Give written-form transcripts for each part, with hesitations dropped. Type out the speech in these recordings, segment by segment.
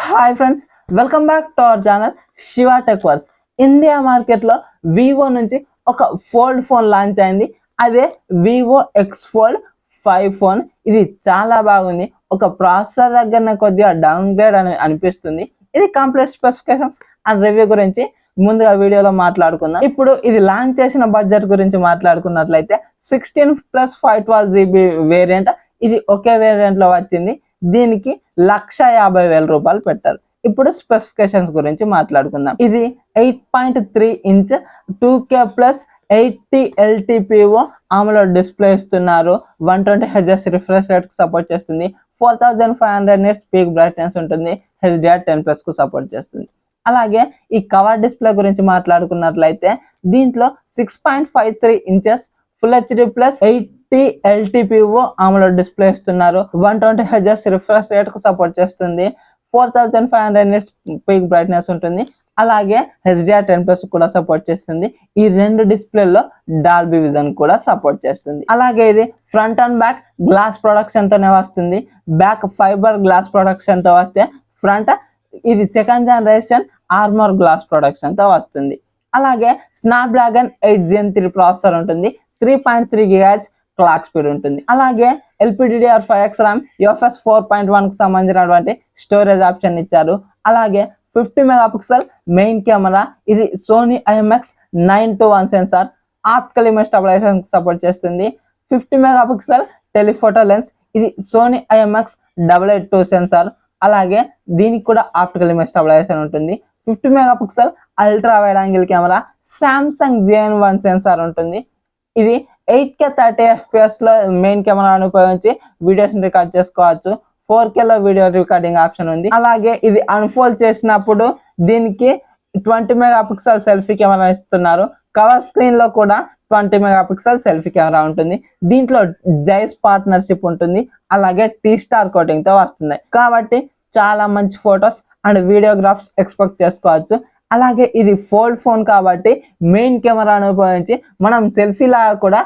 Hi friends, welcome back to our channel Shiva tech verse. India మార్కెట్లో Vivo నుంచి ఒక fold phone launch అయింది. అదే వివో ఎక్స్ ఫోల్డ్ 5 ఫోన్. ఇది చాలా బాగుంది. ఒక ప్రాసెసర్ దగ్గర కొద్దిగా డౌన్ గ్రేడ్ అని అనిపిస్తుంది. ఇది కంప్లీట్ స్పెసిఫికేషన్స్ అండ్ రివ్యూ గురించి ముందుగా వీడియోలో మాట్లాడుకుందాం. ఇప్పుడు ఇది లాంచ్ చేసిన బడ్జెట్ గురించి మాట్లాడుకున్నట్లయితే 16+512GB వేరియంట్. ఇది ఒకే వేరియంట్ లో వచ్చింది. దీనికి 1,50,000 రూపాయలు పెట్టారు. ఇప్పుడు స్పెసిఫికేషన్స్ గురించి మాట్లాడుకుందాం. ఇది 8.3 inch 2K+80 LTPO AMOLED display ఇస్తున్నారు. 120Hz రిఫ్రెష్ రేట్ కు సపోర్ట్ చేస్తుంది. 4500 nits పీక్ బ్రైట్నెస్ ఉంటుంది. HDR10+ కు సపోర్ట్ చేస్తుంది. అలాగే ఈ కవర్ డిస్ప్లే గురించి మాట్లాడుకున్నట్లయితే దీంట్లో 6.53 inches full HD+80 LTPO AMOLED display ఇస్తున్నారు. 120Hz రిఫ్రెష్ రేట్ కు సపోర్ట్ చేస్తుంది. 4500 nits పీక్ బ్రైట్నెస్ ఉంటుంది. అలాగే HDR10+ కూడా సపోర్ట్ చేస్తుంది. ఈ రెండు డిస్ప్లేలో డాల్బీ విజన్ కూడా సపోర్ట్ చేస్తుంది. అలాగే ఇది front and back glass production తోనే వస్తుంది. బ్యాక్ ఫైబర్ గ్లాస్ ప్రొడక్షన్ తో వస్తే ఫ్రంట్ ఇది second generation armour glass production తో వస్తుంది. అలాగే స్నాప్డ్రాగన్ 8 Gen 3 ప్రాసెసర్ ఉంటుంది. 3.3 GHz క్లాక్ స్పీడ్ ఉంటుంది. అలాగే LPDDR5X RAM UFS 4.1 కు సంబంధించినటువంటి స్టోరేజ్ ఆప్షన్ ఇచ్చారు. అలాగే 50 మెగాపిక్సెల్ మెయిన్ కెమెరా. ఇది Sony IMX921 sensor optical image stabilisation support చేస్తుంది. 50 మెగాపిక్సెల్ టెలిఫోటో లెన్స్. ఇది సోనీ IMX882 సెన్సార్. అలాగే దీనికి కూడా ఆప్టికల్ ఇమేజ్ స్టెబిలైజేషన్ ఉంటుంది. 50 megapixel ultra wide angle camera. Samsung JN1 sensor ఉంటుంది. ఇది 8K 30fps లో మెయిన్ కెమెరాను ఉపయోగించి వీడియోస్ రికార్డ్ చేసుకోవచ్చు. 4K లో వీడియో రికార్డింగ్ ఆప్షన్ ఉంది. అలాగే ఇది అన్ఫోల్డ్ చేసినప్పుడు దీనికి 20 మెగాపిక్సెల్ సెల్ఫీ కెమెరా ఇస్తున్నారు. కవర్ స్క్రీన్ లో కూడా 20 మెగాపిక్సెల్ సెల్ఫీ కెమెరా ఉంటుంది. దీంట్లో జైస్ పార్ట్నర్షిప్ ఉంటుంది. అలాగే T-స్టార్ కోటింగ్ తో వస్తున్నాయి కాబట్టి చాలా మంచి ఫొటోస్ అండ్ వీడియోగ్రాఫ్స్ ఎక్స్పెక్ట్ చేసుకోవచ్చు. అలాగే ఇది ఫోల్డ్ ఫోన్ కాబట్టి మెయిన్ కెమెరాను ఉపయోగించి మనం సెల్ఫీ లాగా కూడా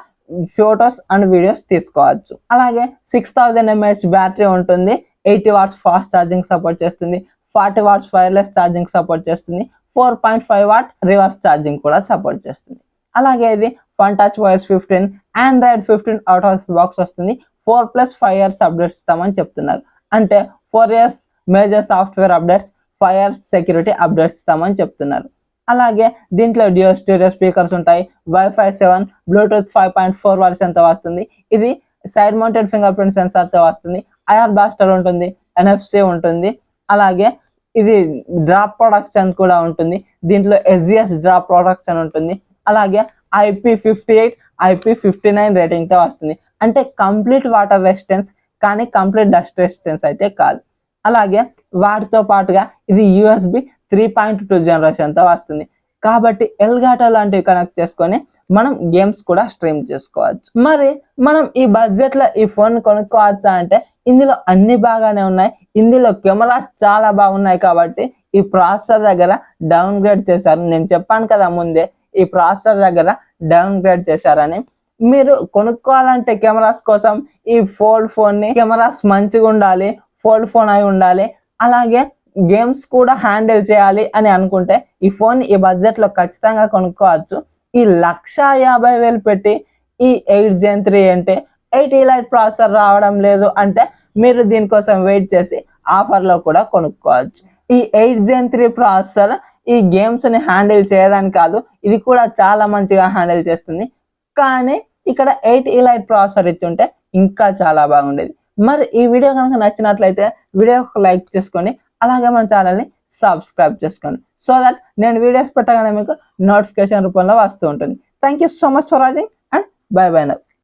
ఫొటోస్ అండ్ వీడియోస్ తీసుకోవచ్చు. అలాగే 6000 mAh బ్యాటరీ ఉంటుంది. 80 watts ఫాస్ట్ ఛార్జింగ్ సపోర్ట్ చేస్తుంది. 40 watts వైర్లెస్ ఛార్జింగ్ సపోర్ట్ చేస్తుంది. 4.5 watt రివర్స్ ఛార్జింగ్ కూడా సపోర్ట్ చేస్తుంది. అలాగే ఇది fun touch OS 15 Android 15 out of box వస్తుంది. 4+5 years అప్డేట్స్ ఇస్తామని చెప్తున్నారు. అంటే 4 years major software updates, 5 years security updates ఇస్తామని చెప్తున్నారు. అలాగే దీంట్లో డ్యూయల్ స్టీరియో స్పీకర్స్ ఉంటాయి. Wi-Fi 7 Bluetooth 5.4 వర్షన్ తో వస్తుంది. ఇది side mounted finger print censor తో వస్తుంది. IR బ్లాస్టర్ ఉంటుంది. NFC ఉంటుంది. అలాగే ఇది డ్రాప్ ప్రొడక్షన్ కూడా ఉంటుంది. దీంట్లో SGS డ్రాప్ ప్రొడక్షన్ ఉంటుంది. అలాగే IP58 IP59 రేటింగ్ తో వస్తుంది. అంటే కంప్లీట్ వాటర్ రెసిస్టెన్స్ కానీ కంప్లీట్ డస్ట్ రెసిస్టెన్స్ అయితే కాదు. అలాగే వాటితో పాటుగా ఇది USB 3.2 జనరేషన్ తో వస్తుంది. కాబట్టి ఎల్గాటో లాంటివి కనెక్ట్ చేసుకొని మనం గేమ్స్ కూడా స్ట్రీమ్ చేసుకోవచ్చు. మరి మనం ఈ బడ్జెట్ లో ఈ ఫోన్ కొనుక్కోవచ్చా అంటే ఇందులో అన్ని బాగానే ఉన్నాయి. ఇందులో కెమెరాస్ చాలా బాగున్నాయి కాబట్టి ఈ ప్రాసెసర్ దగ్గర డౌన్ గ్రేడ్ చేశారు. నేను చెప్పాను కదా ముందే ఈ ప్రాసెసర్ దగ్గర డౌన్ గ్రేడ్ చేశారని. మీరు కొనుక్కోవాలంటే కెమెరాస్ కోసం ఈ ఫోల్డ్ ఫోన్ ని కెమెరాస్ మంచిగా ఉండాలి, ఫోల్డ్ ఫోన్ అయి ఉండాలి, అలాగే గేమ్స్ కూడా హ్యాండిల్ చేయాలి అని అనుకుంటే ఈ ఫోన్ ఈ బడ్జెట్ లో ఖచ్చితంగా కొనుక్కోవచ్చు. ఈ 1,50,000 పెట్టి ఈ 8 Gen 3 అంటే 8 Elite ప్రాసెసర్ రావడం లేదు అంటే మీరు దీనికోసం వెయిట్ చేసి ఆఫర్ లో కూడా కొనుక్కోవచ్చు. ఈ 8 Gen 3 ప్రాసెసర్ ఈ గేమ్స్ ని హ్యాండిల్ చేయడానికి కాదు, ఇది కూడా చాలా మంచిగా హ్యాండిల్ చేస్తుంది. కానీ ఇక్కడ 8 Elite ప్రాసెసర్ ఇచ్చుంటే ఇంకా చాలా బాగుండేది. మరి ఈ వీడియో కనుక నచ్చినట్లయితే వీడియోకి లైక్ చేసుకొని అలాగే మన ఛానల్ని సబ్స్క్రైబ్ చేసుకోండి. సో దట్ నేను వీడియోస్ పెట్టగానే మీకు నోటిఫికేషన్ రూపంలో వస్తూ ఉంటుంది. Thank you so much for watching and by by now.